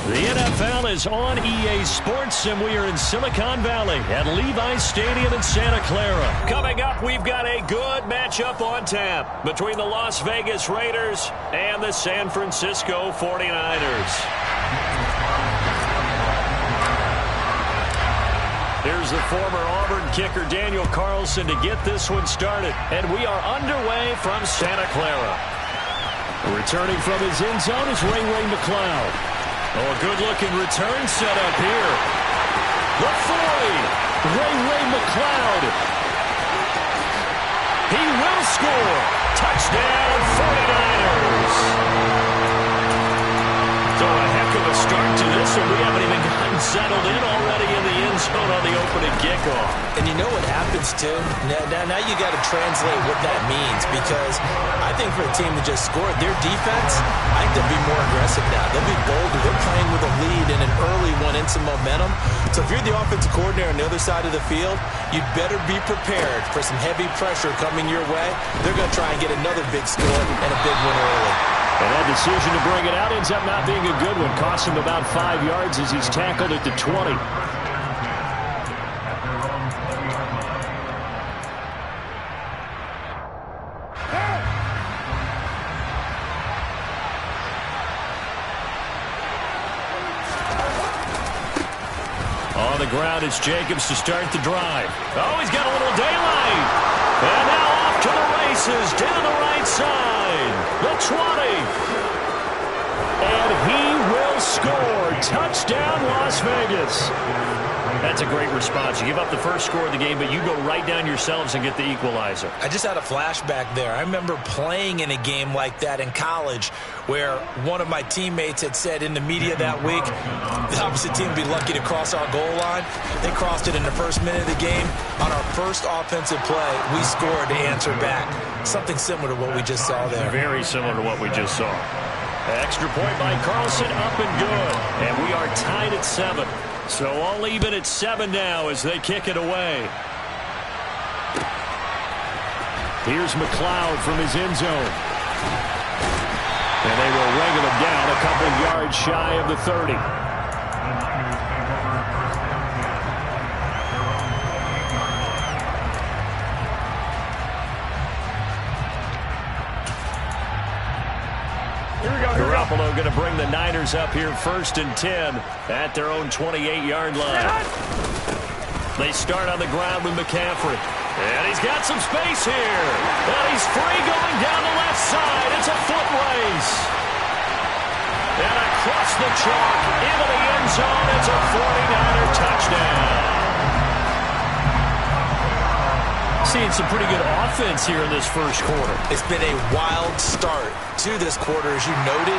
The NFL is on EA Sports, and we are in Silicon Valley at Levi's Stadium in Santa Clara. Coming up, we've got a good matchup on tap between the Las Vegas Raiders and the San Francisco 49ers. Here's the former Auburn kicker Daniel Carlson to get this one started. And we are underway from Santa Clara. Returning from his end zone is Ray McCloud. Oh, a good-looking return set up here. The 40, Ray McCloud. He will score. Touchdown, 49ers. So a heck of a start to this, and we haven't even gotten settled in already in the end zone on the opening kickoff. And you know what happens, too? Now you got to translate what that means, because I think for a team that just scored, their defense, I think they'll be more aggressive now. They'll be bolder. They're playing with a lead and an early one and some momentum. So if you're the offensive coordinator on the other side of the field, you'd better be prepared for some heavy pressure coming your way. They're going to try and get another big score and a big one early. And that decision to bring it out ends up not being a good one. Costs him about 5 yards as he's tackled at the 20. On the ground, it's Jacobs to start the drive. Oh, he's got a little daylight. And now off to the races, down the right side. The 20. And he will score. Touchdown, Las Vegas. That's a great response. You give up the first score of the game, but you go right down yourselves and get the equalizer. I just had a flashback there. I remember playing in a game like that in college where one of my teammates had said in the media that week, the opposite team would be lucky to cross our goal line. They crossed it in the first minute of the game. On our first offensive play, we scored to answer back. Something similar to what we just saw there. Very similar to what we just saw. Extra point by Carlson, up and good. And we are tied at 7. So all even at 7 now as they kick it away. Here's McCloud from his end zone. And they will wrangle him down a couple of yards shy of the 30. Garoppolo going to bring the Niners up here 1st and 10 at their own 28-yard line. They start on the ground with McCaffrey. And he's got some space here. And he's free going down the left side. It's a foot race. And across the chalk into the end zone. It's a 49er touchdown. Seeing some pretty good offense here in this first quarter. It's been a wild start to this quarter, as you noted.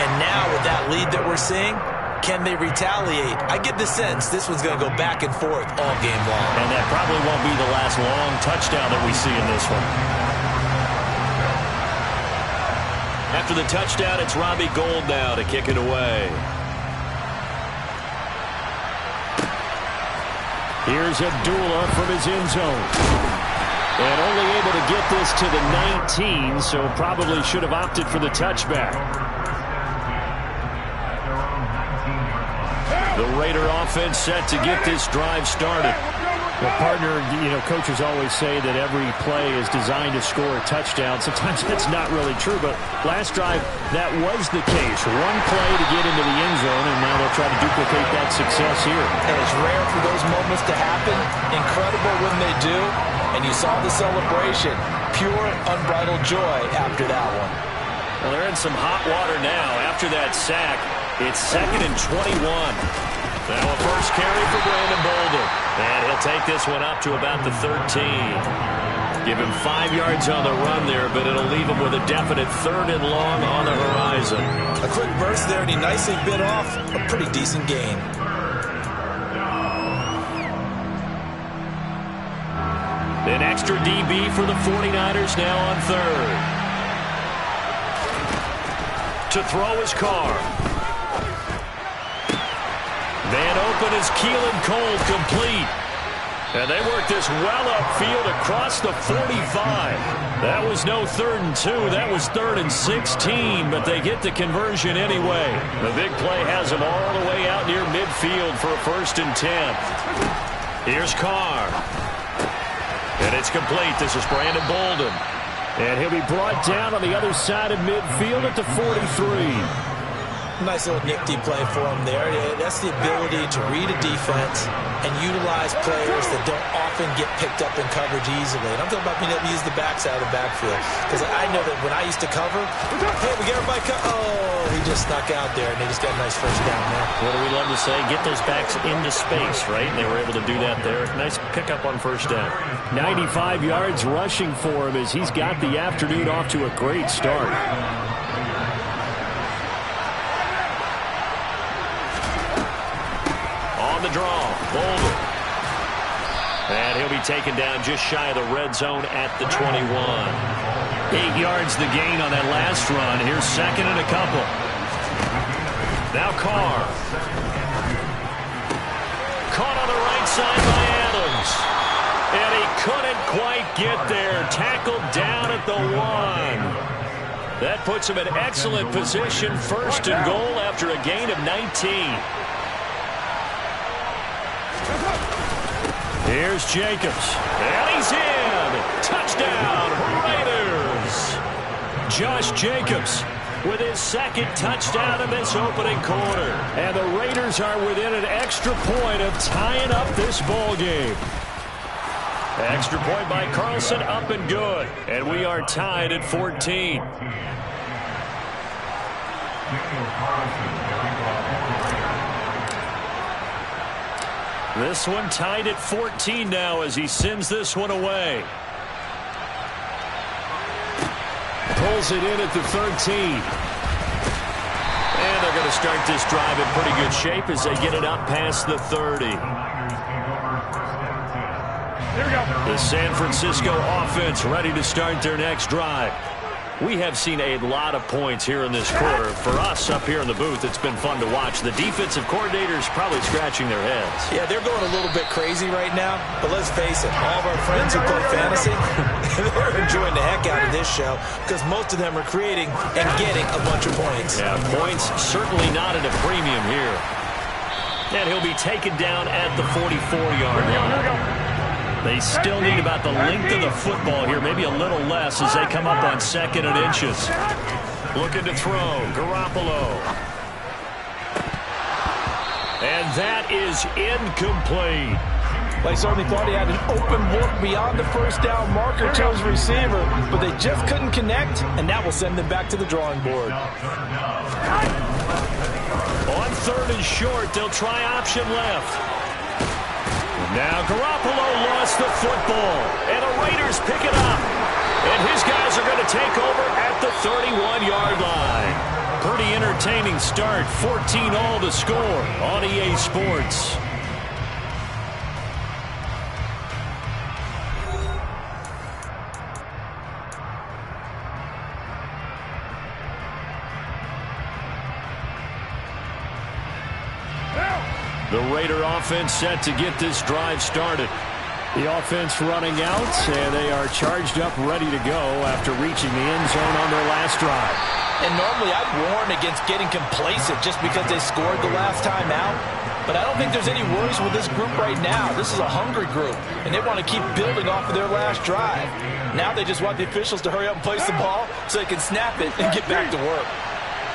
And now with that lead that we're seeing, can they retaliate? I get the sense this one's going to go back and forth all game long. And that probably won't be the last long touchdown that we see in this one. After the touchdown, it's Robbie Gould now to kick it away. Here's Abdullah from his end zone. And only able to get this to the 19, so probably should have opted for the touchback. The Raider offense set to get this drive started. Well, partner, coaches always say that every play is designed to score a touchdown. Sometimes that's not really true, but last drive, that was the case. One play to get into the end zone, and now they'll try to duplicate that success here. And it's rare for those moments to happen. Incredible when they do. And you saw the celebration. Pure, unbridled joy after that one. Well, they're in some hot water now. After that sack, it's 2nd and 21. Now a first carry for Brandon Bolden. And he'll take this one up to about the 13. Give him 5 yards on the run there, but it'll leave him with a definite 3rd and long on the horizon. A quick burst there, and he nicely bit off a pretty decent gain. An extra DB for the 49ers now on 3rd. To throw his Carr. Van Open is Keelan Cole complete. And they work this well upfield across the 45. That was no 3rd and 2. That was 3rd and 16, but they get the conversion anyway. The big play has them all the way out near midfield for a 1st and 10. Here's Carr. And it's complete. This is Brandon Bolden. And he'll be brought down on the other side of midfield at the 43. Nice little nifty play for him there. That's the ability to read a defense and utilize players that don't often get picked up in coverage easily. And I'm talking about being able to use the backside of the backfield. Because I know that when I used to cover, hey, we get everybody oh, he just snuck out there, and they just got a nice first down there. What do we love to say? Get those backs into space, right? And they were able to do that there. Nice pickup on 1st down. 95 yards rushing for him as he's got the afternoon off to a great start. The draw, Bolden. And he'll be taken down just shy of the red zone at the 21. 8 yards the gain on that last run. Here's 2nd and a couple. Now Carr. Caught on the right side by Adams. And he couldn't quite get there. Tackled down at the 1. That puts him in excellent position. 1st and goal after a gain of 19. Here's Jacobs, and he's in! Touchdown, Raiders! Josh Jacobs with his 2nd touchdown in this opening quarter. And the Raiders are within an extra point of tying up this ball game. Extra point by Carlson, up and good. And we are tied at 14. This one tied at 14 now as he sends this one away. Pulls it in at the 13. And they're going to start this drive in pretty good shape as they get it up past the 30. Here we go. The San Francisco offense ready to start their next drive. We have seen a lot of points here in this quarter. For us up here in the booth, it's been fun to watch. The defensive coordinators probably scratching their heads. Yeah, they're going a little bit crazy right now. But let's face it, all of our friends who play fantasy, they're enjoying the heck out of this show because most of them are creating and getting a bunch of points. Yeah, points certainly not at a premium here. And he'll be taken down at the 44-yard line. They still need about the length of the football here, maybe a little less as they come up on 2nd and inches. Looking to throw, Garoppolo. And that is incomplete. They certainly thought he had an open look beyond the 1st down marker to his receiver, but they just couldn't connect, and that will send them back to the drawing board. On 3rd and short, they'll try option left. Now Garoppolo lost the football, and the Raiders pick it up. And his guys are going to take over at the 31-yard line. Pretty entertaining start. 14-all the score on EA Sports. The Raider offense set to get this drive started. The offense running out, and they are charged up, ready to go after reaching the end zone on their last drive. And normally I'd warn against getting complacent just because they scored the last time out. But I don't think there's any worries with this group right now. This is a hungry group, and they want to keep building off of their last drive. Now they just want the officials to hurry up and place the ball so they can snap it and get back to work.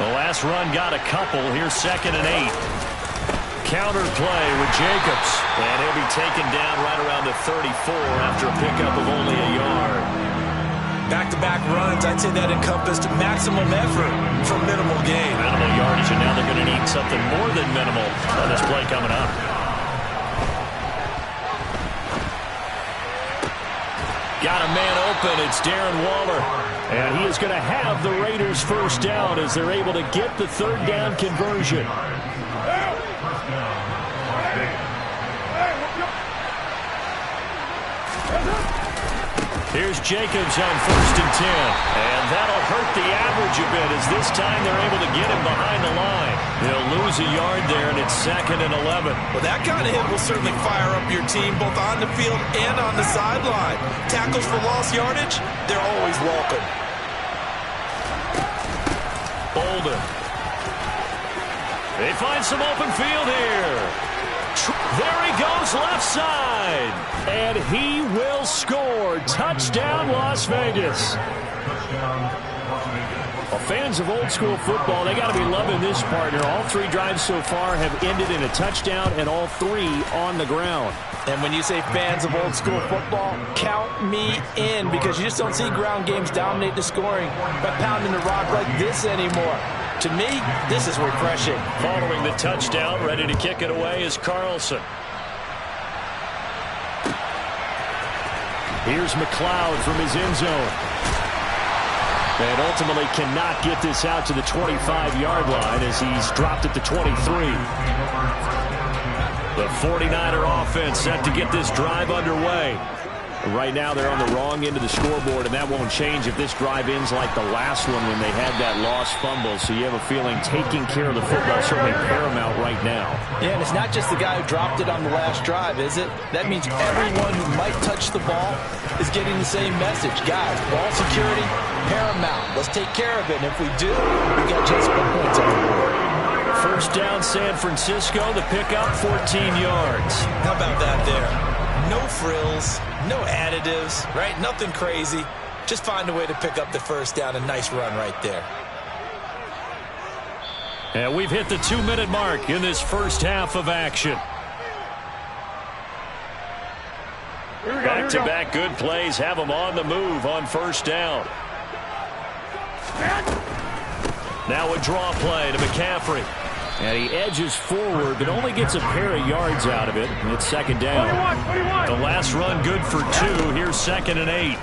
The last run got a couple. Here's 2nd and 8. Counter play with Jacobs, and he'll be taken down right around the 34 after a pickup of only a yard. Back-to-back runs, I'd say that encompassed maximum effort for minimal gain. Minimal yardage, and now they're going to need something more than minimal on this play coming up. Got a man open. It's Darren Waller. And he is going to have the Raiders' 1st down as they're able to get the 3rd down conversion. Here's Jacobs on 1st and 10. And that'll hurt the average a bit as this time they're able to get him behind the line. He'll lose a yard there, and it's 2nd and 11. Well, that kind of hit will certainly fire up your team both on the field and on the sideline. Tackles for lost yardage, they're always welcome. Bolden. They find some open field here. There he goes, left side. And he will score. Touchdown, Las Vegas. Well, fans of old school football, they got to be loving this partner. All 3 drives so far have ended in a touchdown, and all 3 on the ground. And when you say fans of old school football, count me in, because you just don't see ground games dominate the scoring by pounding the rock like this anymore. To me, this is refreshing. Following the touchdown, ready to kick it away is Carlson. Here's McLeod from his end zone. And ultimately cannot get this out to the 25-yard line as he's dropped at the 23. The 49er offense set to get this drive underway. Right now they're on the wrong end of the scoreboard, and that won't change if this drive ends like the last one when they had that lost fumble. So you have a feeling taking care of the football is certainly paramount right now. Yeah, and it's not just the guy who dropped it on the last drive, is it? That means everyone who might touch the ball is getting the same message. Guys, ball security, paramount. Let's take care of it, and if we do, we got just 1 point on the board. First down, San Francisco. The pickup, 14 yards. How about that there? No frills, no additives, right? Nothing crazy. Just find a way to pick up the first down. A nice run right there. And we've hit the 2-minute mark in this first half of action. Back-to-back good plays have them on the move on first down. Now a draw play to McCaffrey. And he edges forward, but only gets a pair of yards out of it. And it's 2nd down. 21. The last run good for 2. Here's 2nd and 8.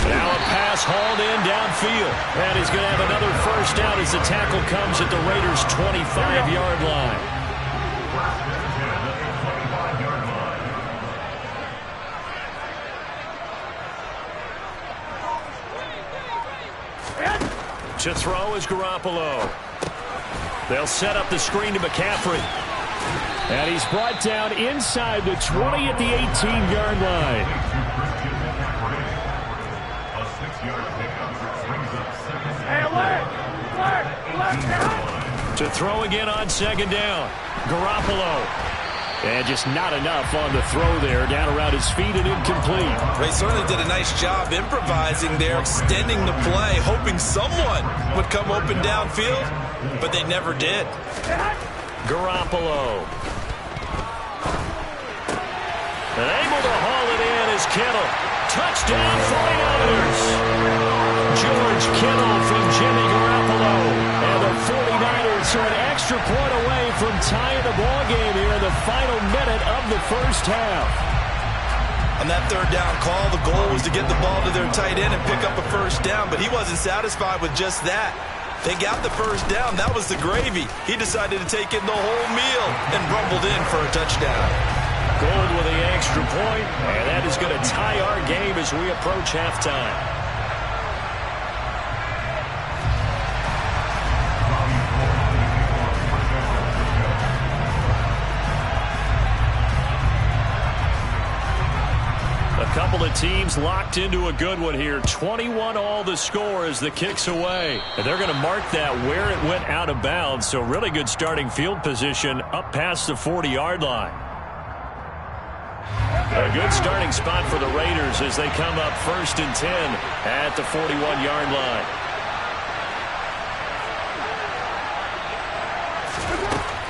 Now a pass hauled in downfield. And he's going to have another first down as the tackle comes at the Raiders' 25-yard line. To throw is Garoppolo. They'll set up the screen to McCaffrey. And he's brought down inside the 20 at the 18-yard line. To throw again on 2nd down. Garoppolo. And just not enough on the throw there. Down around his feet and incomplete. They certainly did a nice job improvising there, extending the play, hoping someone would come open downfield, but they never did. Garoppolo. And able to haul it in is Kittle. Touchdown 49ers. George Kittle from Jimmy Garoppolo. And the 49ers are an extra point away from tying the ball game here in the final minute of the first half. On that 3rd down call, the goal was to get the ball to their tight end and pick up a first down, but he wasn't satisfied with just that. They got the first down. That was the gravy. He decided to take in the whole meal and rumbled in for a touchdown. Gold with the extra point, and that is going to tie our game as we approach halftime. Couple of teams locked into a good one here. 21 all the score as the kick's away. And they're going to mark that where it went out of bounds. So really good starting field position up past the 40-yard line. A good starting spot for the Raiders as they come up 1st and 10 at the 41-yard line.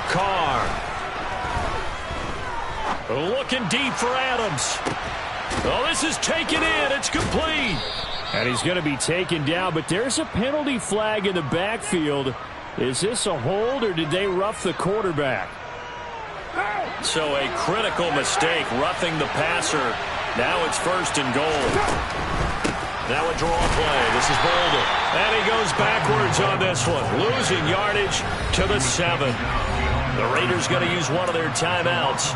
Carr. Looking deep for Adams. Oh, this is taken in. It's complete. And he's going to be taken down, but there's a penalty flag in the backfield. Is this a hold, or did they rough the quarterback? So a critical mistake, roughing the passer. Now it's 1st and goal. Now a draw play. This is Bolden. And he goes backwards on this one, losing yardage to the 7. The Raiders going to use one of their timeouts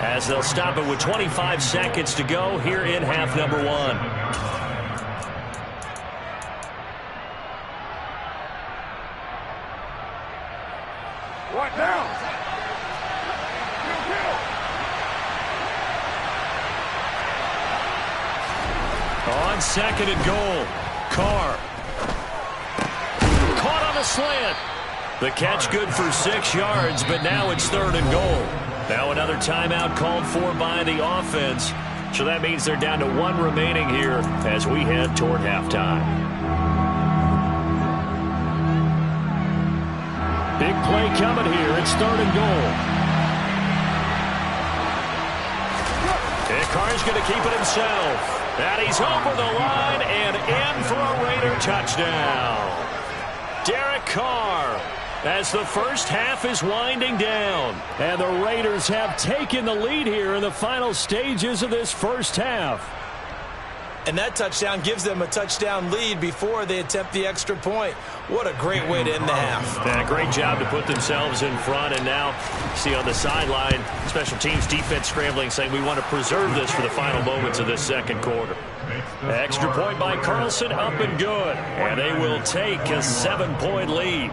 as they'll stop it with 25 seconds to go here in half number 1. Right down. On second and goal, Carr. Caught on a slant. The catch good for 6 yards, but now it's third and goal. Now another timeout called for by the offense. So that means they're down to 1 remaining here as we head toward halftime. Big play coming here. It's third and goal. And Carr's going to keep it himself. And he's over the line and in for a Raider touchdown. Derek Carr, as the first half is winding down. And the Raiders have taken the lead here in the final stages of this first half. And that touchdown gives them a touchdown lead before they attempt the extra point. What a great way to end the half. Yeah, great job to put themselves in front. And now, see on the sideline, special teams defense scrambling, saying we want to preserve this for the final moments of this second quarter. Extra point by Carlson, up and good. And they will take a 7-point lead.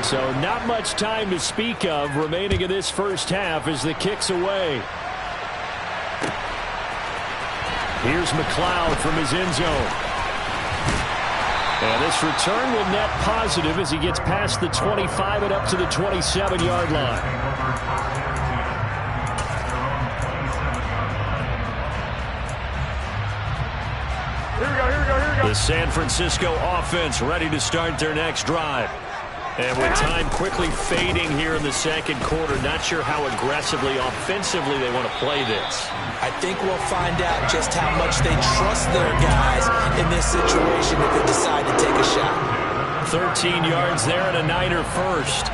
So not much time to speak of remaining in this first half as the kick's away. Here's McLeod from his end zone. And this return will net positive as he gets past the 25 and up to the 27-yard line. Here we go. The San Francisco offense ready to start their next drive. And with time quickly fading here in the second quarter, not sure how aggressively, offensively they want to play this. I think we'll find out just how much they trust their guys in this situation if they decide to take a shot. 13 yards there and a Niner first.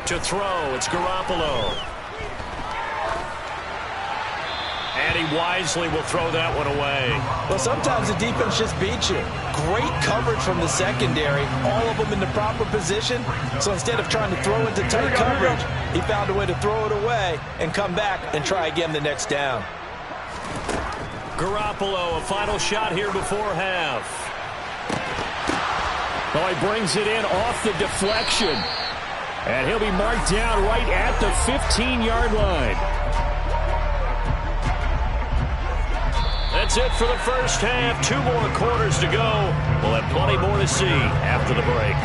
To throw, it's Garoppolo. And he wisely will throw that one away. Well, sometimes the defense just beats you. Great coverage from the secondary, all of them in the proper position. So instead of trying to throw into tight coverage, he found a way to throw it away and come back and try again the next down. Garoppolo, a final shot here before half. Well, he brings it in off the deflection. And he'll be marked down right at the 15-yard line. That's it for the first half. 2 more quarters to go. We'll have plenty more to see after the break.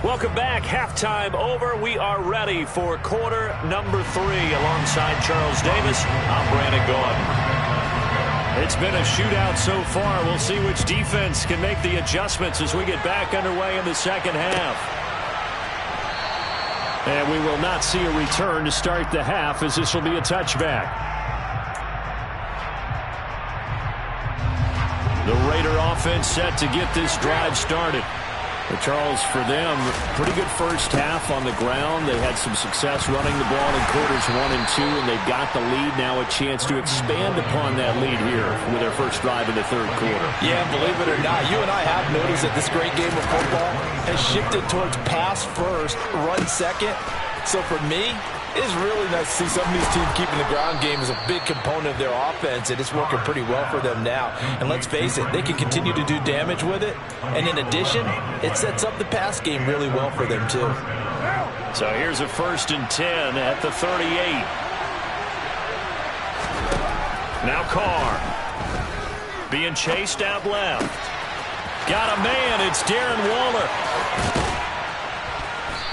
Welcome back. Halftime over. We are ready for quarter number 3. Alongside Charles Davis, I'm Brandon Gaudin. It's been a shootout so far. We'll see which defense can make the adjustments as we get back underway in the second half. And we will not see a return to start the half as this will be a touchback. The Raider offense set to get this drive started. But Charles, for them, pretty good first half on the ground. They had some success running the ball in quarters 1 and 2, and they've got the lead now, a chance to expand upon that lead here with their first drive in the third quarter. Yeah, believe it or not, you and I have noticed that this great game of football has shifted towards pass first, run second. So for me, it's really nice to see some of these teams keeping the ground game as a big component of their offense, and it's working pretty well for them now. And let's face it, they can continue to do damage with it. And in addition, it sets up the pass game really well for them too. So here's a 1st and 10 at the 38. Now Carr. Being chased out left. Got a man. It's Darren Waller.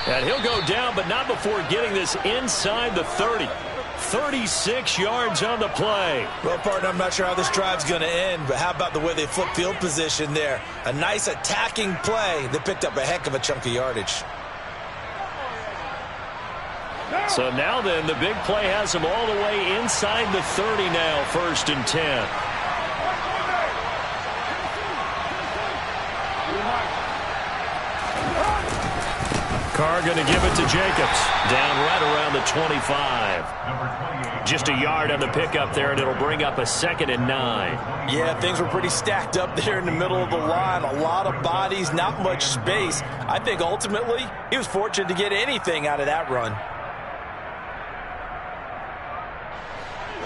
And he'll go down, but not before getting this inside the 30. 36 yards on the play. Well, partner, I'm not sure how this drive's going to end, but how about the way they flip field position there? A nice attacking play that picked up a heck of a chunk of yardage. So now then, the big play has them all the way inside the 30 now, 1st and 10. Carr going to give it to Jacobs. Down right around the 25. Just a yard on the pickup there, and it'll bring up a 2nd and 9. Yeah, things were pretty stacked up there in the middle of the line. A lot of bodies, not much space. I think ultimately he was fortunate to get anything out of that run.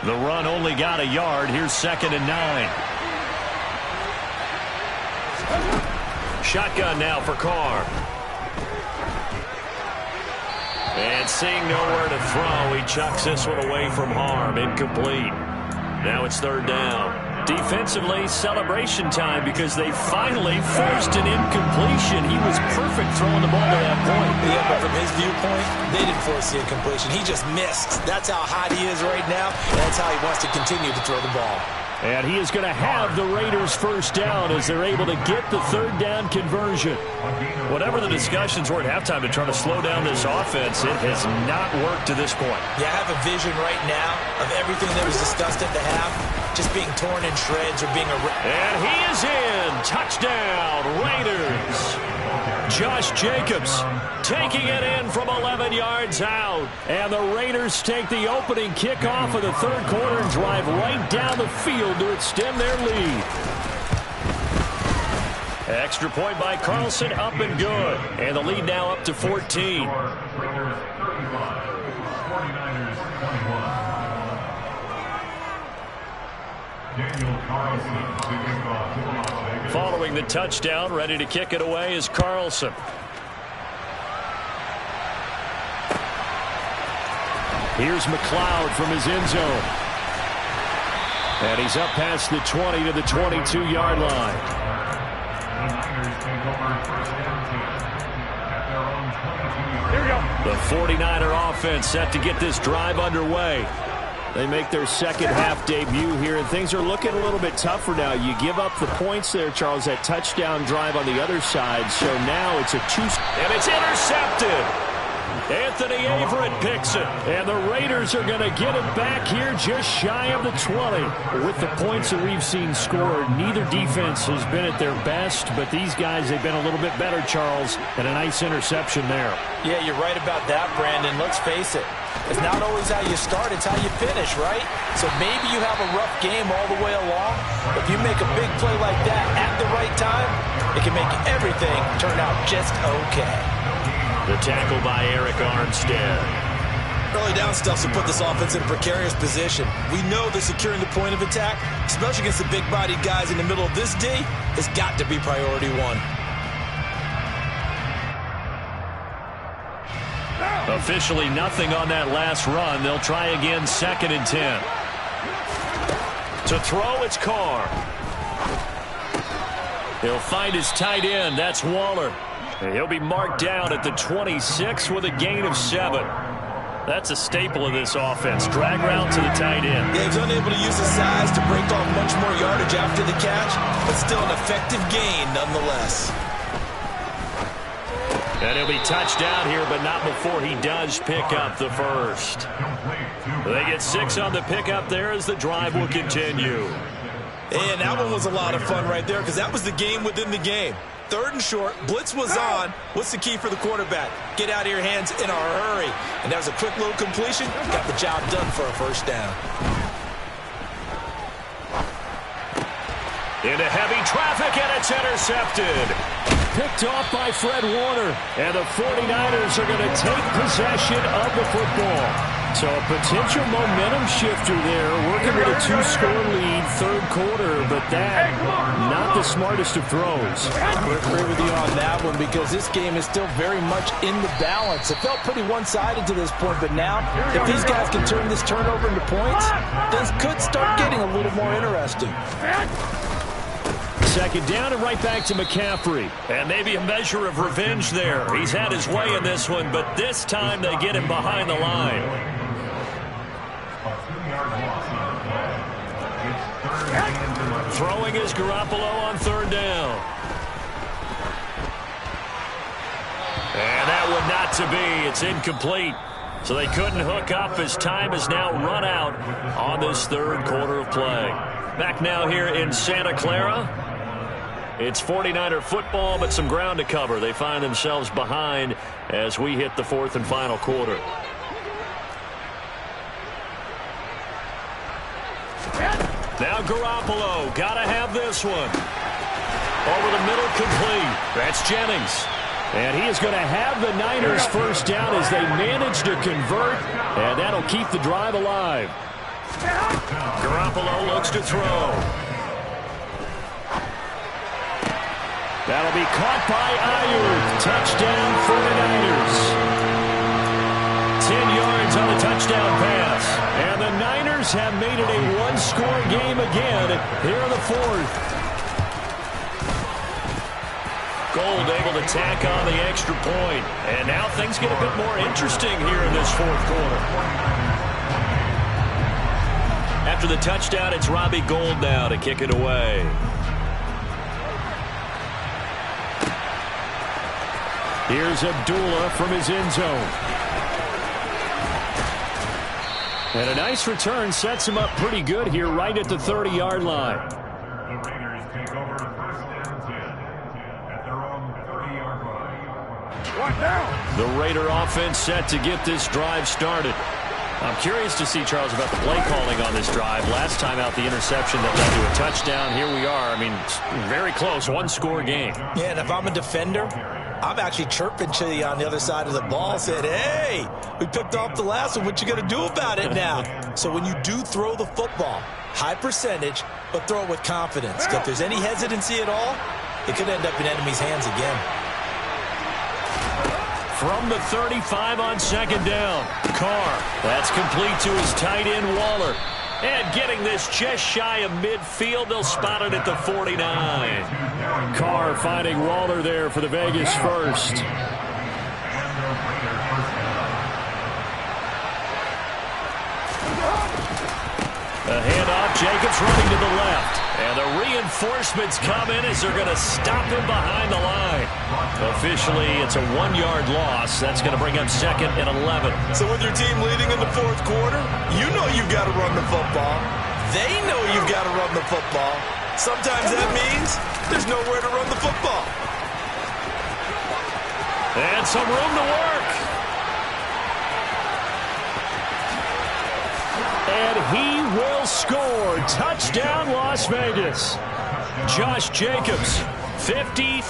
The run only got a yard. Here's 2nd and 9. Shotgun now for Carr. And seeing nowhere to throw, he chucks this one away from harm. Incomplete. Now it's 3rd down. Defensively, celebration time because they finally forced an incompletion. He was perfect throwing the ball to that point. Yeah, but from his viewpoint, they didn't force the incompletion. He just missed. That's how hot he is right now, and that's how he wants to continue to throw the ball. And he is going to have the Raiders' 1st down as they're able to get the 3rd down conversion. Whatever the discussions were at halftime to try to slow down this offense, it has not worked to this point. Yeah, I have a vision right now of everything that was discussed at the half just being torn in shreds or being And he is in. Touchdown, Raiders. Josh Jacobs taking it in from 11 yards out. And the Raiders take the opening kickoff of the 3rd quarter and drive right down the field to extend their lead. Extra point by Carlson, up and good. And the lead now up to 14. Following the touchdown, ready to kick it away is Carlson. Here's McLeod from his end zone. And he's up past the 20 to the 22-yard line. Here we go. The 49er offense set to get this drive underway. They make their 2nd half debut here, and things are looking a little bit tougher now. You give up the points there, Charles, that touchdown drive on the other side. So now it's a 2. And it's intercepted. Anthony Averett picks it. And the Raiders are going to get it back here just shy of the 20. With the points that we've seen scored, neither defense has been at their best, but these guys, they've been a little bit better, Charles, and a nice interception there. Yeah, you're right about that, Brandon. Let's face it. It's not always how you start, it's how you finish, right? So maybe you have a rough game all the way along, but if you make a big play like that at the right time, it can make everything turn out just okay. The tackle by Eric Armstead. Early down stuffs will put this offense in a precarious position. We know that securing the point of attack, especially against the big-bodied guys in the middle of this D, has got to be priority 1. Officially nothing on that last run. They'll try again, 2nd and 10. To throw, it's Carr. He'll find his tight end. That's Waller. And he'll be marked down at the 26 with a gain of 7. That's a staple of this offense. Drag route to the tight end. Yeah, he's unable to use his size to break off much more yardage after the catch, but still an effective gain nonetheless. And he'll be touched down here, but not before he does pick up the 1st. They get 6 on the pickup there as the drive will continue. And that one was a lot of fun right there because that was the game within the game. 3rd and short, blitz was on. What's the key for the quarterback? Get out of your hands in a hurry. And that was a quick little completion. Got the job done for a 1st down. Into heavy traffic, and it's intercepted. Picked off by Fred Warner. And the 49ers are going to take possession of the football. So a potential momentum shifter there, working with a 2-score lead, 3rd quarter, but that, not the smartest of throws. I agree with you on that one because this game is still very much in the balance. It felt pretty one-sided to this point, but now, if these guys can turn this turnover into points, things could start getting a little more interesting. 2nd down and right back to McCaffrey. And maybe a measure of revenge there. He's had his way in this one, but this time they get him behind the line. Throwing is Garoppolo on 3rd down. And that one not to be. It's incomplete. So they couldn't hook up as time has now run out on this 3rd quarter of play. Back now here in Santa Clara. It's 49er football, but some ground to cover. They find themselves behind as we hit the fourth and final quarter. Now Garoppolo, gotta have this one. Over the middle, complete. That's Jennings. And he is going to have the Niners first down as they manage to convert, and that'll keep the drive alive. Garoppolo looks to throw. That'll be caught by Ayuk. Touchdown 49ers. 10 yards on the touchdown pass. And the Niners have made it a one-score game again here in the fourth. Gold able to tack on the extra point. And now things get a bit more interesting here in this fourth quarter. After the touchdown, it's Robbie Gould now to kick it away. Here's Abdullah from his end zone. And a nice return sets him up pretty good here right at the 30-yard line. The Raiders take over first and 10 at their own 30-yard line. What now? The Raider offense set to get this drive started. I'm curious to see, Charles, about the play calling on this drive. Last time out, the interception that led to a touchdown. Here we are. I mean, very close, one-score game. Yeah, and if I'm a defender, I'm actually chirping to you on the other side of the ball, saying, hey, we picked off the last one. What you going to do about it now? So when you do throw the football, high percentage, but throw it with confidence. If there's any hesitancy at all, it could end up in enemy's hands again. From the 35 on second down, Carr. That's complete to his tight end, Waller. And getting this just shy of midfield, they'll spot it at the 49. Carr finding Waller there for the Vegas first. A handoff, Jacobs running to the left. And the reinforcements come in as they're going to stop him behind the line. Officially, it's a 1-yard loss. That's going to bring up second and 11. So with your team leading in the fourth quarter, you know you've got to run the football. They know you've got to run the football. Sometimes that means there's nowhere to run the football. And some room to work. And he will score. Touchdown, Las Vegas. Josh Jacobs, 53